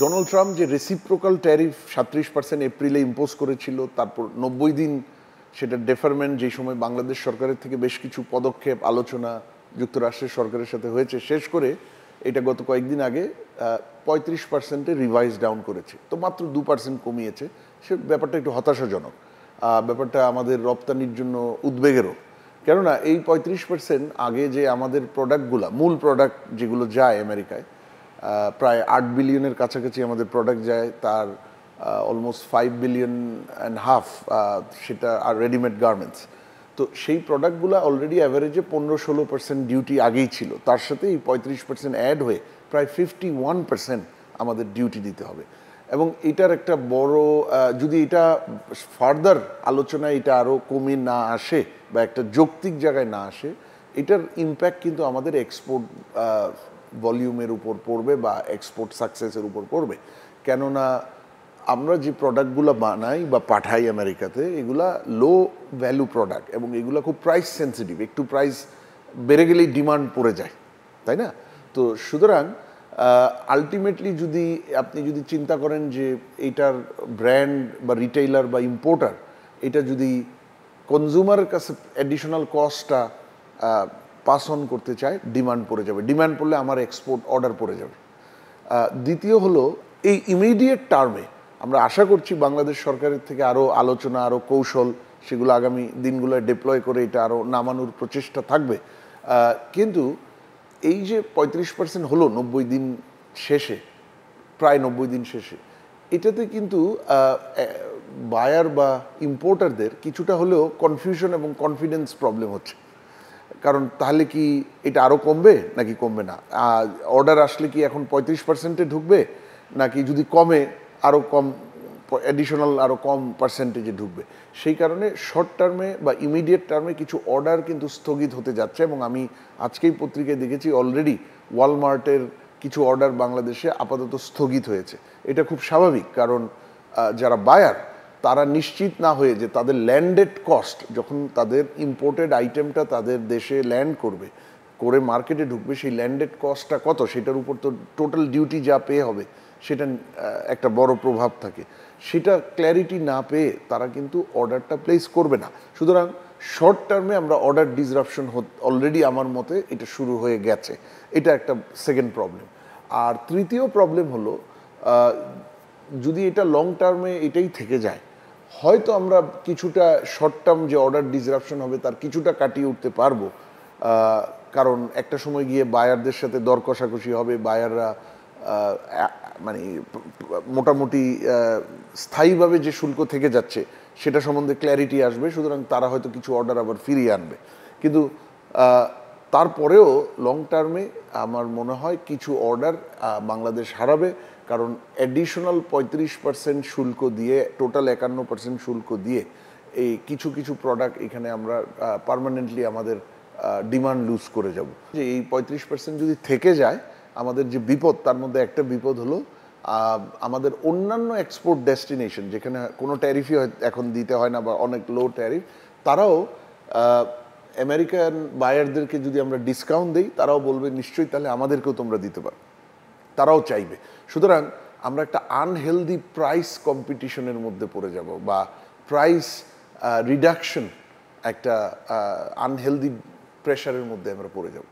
Donald Trump যে reciprocal tariff 37% এপ্রিলে impose করেছিল, তারপর 90 দিন সেটা ডেফারমেন্ট, যেই সময় বাংলাদেশ সরকারের থেকে বেশ কিছু পদক্ষেপ আলোচনা যুক্তরাষ্ট্রের সরকারের সাথে হয়েছে, শেষ করে এটা গত কয়েকদিন আগে 35%-এ রিভাইজ ডাউন করেছে। তো মাত্র 2% কমিয়েছে। সে ব্যাপারটা একটু হতাশাজনক। ব্যাপারটা আমাদের রপ্তানির জন্য উদ্বেগেরও। কেননা এই 35% আগে যে আমাদের প্রোডাক্টগুলো, মূল প্রোডাক্ট যেগুলো যায় আমেরিকায়, প্রায় 8 বিলিয়নের কাছাকাছি আমাদের প্রোডাক্ট যায়, তার অলমোস্ট 5 বিলিয়ন অ্যান্ড হাফ সেটা আর রেডিমেড গার্মেন্টস। তো সেই প্রোডাক্টগুলো অলরেডি অ্যাভারেজে 15-16% ডিউটি আগেই ছিল, তার সাথে এই 35% অ্যাড হয়ে প্রায় 51% আমাদের ডিউটি দিতে হবে। এবং এটার একটা বড়, যদি এটা ফার্দার আলোচনায় এটা আরও কমে না আসে বা একটা যৌক্তিক জায়গায় না আসে, এটার ইম্প্যাক্ট কিন্তু আমাদের এক্সপোর্ট ভলিউমের উপর পড়বে বা এক্সপোর্ট সাকসেসের উপর পড়বে। কেননা আমরা যে প্রোডাক্টগুলো বানাই বা পাঠাই আমেরিকাতে, এগুলা লো ভ্যালু প্রোডাক্ট এবং এগুলো খুব প্রাইস সেন্সিটিভ। একটু প্রাইস বেড়ে গেলেই ডিমান্ড পড়ে যায়, তাই না? তো সুতরাং আলটিমেটলি আপনি যদি চিন্তা করেন যে এইটার ব্র্যান্ড বা রিটেইলার বা ইম্পোর্টার এটা যদি কনজিউমারের কাছে অ্যাডিশনাল কস্টটা পাস অন করতে চায়, ডিমান্ড পড়ে যাবে। ডিমান্ড পড়লে আমার এক্সপোর্ট অর্ডার পড়ে যাবে। দ্বিতীয় হলো, এই ইমিডিয়েট টার্মে আমরা আশা করছি বাংলাদেশ সরকারের থেকে আরও আলোচনা, আরও কৌশল, সেগুলো আগামী দিনগুলোয় ডিপ্লয় করে এটা আরও নামানোর প্রচেষ্টা থাকবে। কিন্তু এই যে 35% হলো 90 দিন শেষে, প্রায় 90 দিন শেষে, এটাতে কিন্তু বায়ার বা ইম্পোর্টারদের কিছুটা হলেও কনফিউশন এবং কনফিডেন্স প্রবলেম হচ্ছে। কারণ তাহলে কি এটা আরও কমবে নাকি কমবে না? অর্ডার আসলে কি এখন 35%-এ ঢুকবে, নাকি যদি কমে আরও কম, অ্যাডিশনাল আরও কম পার্সেন্টেজে ঢুকবে? সেই কারণে শর্ট টার্মে বা ইমিডিয়েট টার্মে কিছু অর্ডার কিন্তু স্থগিত হতে যাচ্ছে। এবং আমি আজকেই পত্রিকায় দেখেছি অলরেডি ওয়ালমার্টের কিছু অর্ডার বাংলাদেশে আপাতত স্থগিত হয়েছে। এটা খুব স্বাভাবিক, কারণ যারা বায়ার তারা নিশ্চিত না হয়ে যে তাদের ল্যান্ডেড কস্ট, যখন তাদের ইম্পোর্টেড আইটেমটা তাদের দেশে ল্যান্ড করবে, করে মার্কেটে ঢুকবে, সেই ল্যান্ডেড কস্টটা কত, সেটার উপর তো টোটাল ডিউটি যা পে হবে সেটা একটা বড় প্রভাব থাকে। সেটা ক্ল্যারিটি না পেয়ে তারা কিন্তু অর্ডারটা প্লেস করবে না। সুতরাং শর্ট টার্মে আমরা অর্ডার ডিসরাপশন অলরেডি আমার মতে এটা শুরু হয়ে গেছে। এটা একটা সেকেন্ড প্রবলেম। আর তৃতীয় প্রবলেম হলো, যদি এটা লং টার্মে এটাই থেকে যায়, হয়তো আমরা কিছুটা শর্ট টার্ম যে অর্ডার ডিসরাপশন হবে তার কিছুটা কাটিয়ে উঠতে পারবো। কারণ একটা সময় গিয়ে বায়ারদের সাথে দর কষাকষি হবে, বায়াররা মানে মোটামুটি স্থায়ীভাবে যে শুল্ক থেকে যাচ্ছে সেটা সম্বন্ধে ক্ল্যারিটি আসবে। সুতরাং তারা হয়তো কিছু অর্ডার আবার ফিরিয়ে আনবে। কিন্তু তারপরেও লং টার্মে আমার মনে হয় কিছু অর্ডার বাংলাদেশ হারাবে, কারণ অ্যাডিশনাল 35% শুল্ক দিয়ে, টোটাল 51% শুল্ক দিয়ে এই কিছু কিছু প্রোডাক্ট এখানে আমরা পার্মানেন্টলি আমাদের ডিমান্ড লুজ করে যাব। যে এই 35% যদি থেকে যায়, আমাদের যে বিপদ, তার মধ্যে একটা বিপদ হলো আমাদের অন্যান্য এক্সপোর্ট ডেস্টিনেশন, যেখানে কোনো ট্যারিফই এখন দিতে হয় না বা অনেক লো ট্যারিফ, তারাও আমেরিকান বায়ারদেরকে যদি আমরা ডিসকাউন্ট দিই, তারাও বলবে নিশ্চয়ই তাহলে আমাদেরকেও তোমরা দিতে পারো, তারাও চাইবে। সুতরাং আমরা একটা আনহেলদি প্রাইস কম্পিটিশনের মধ্যে পড়ে যাব, বা প্রাইস রিডাকশন, একটা আনহেলদি প্রেশারের মধ্যে আমরা পড়ে যাব।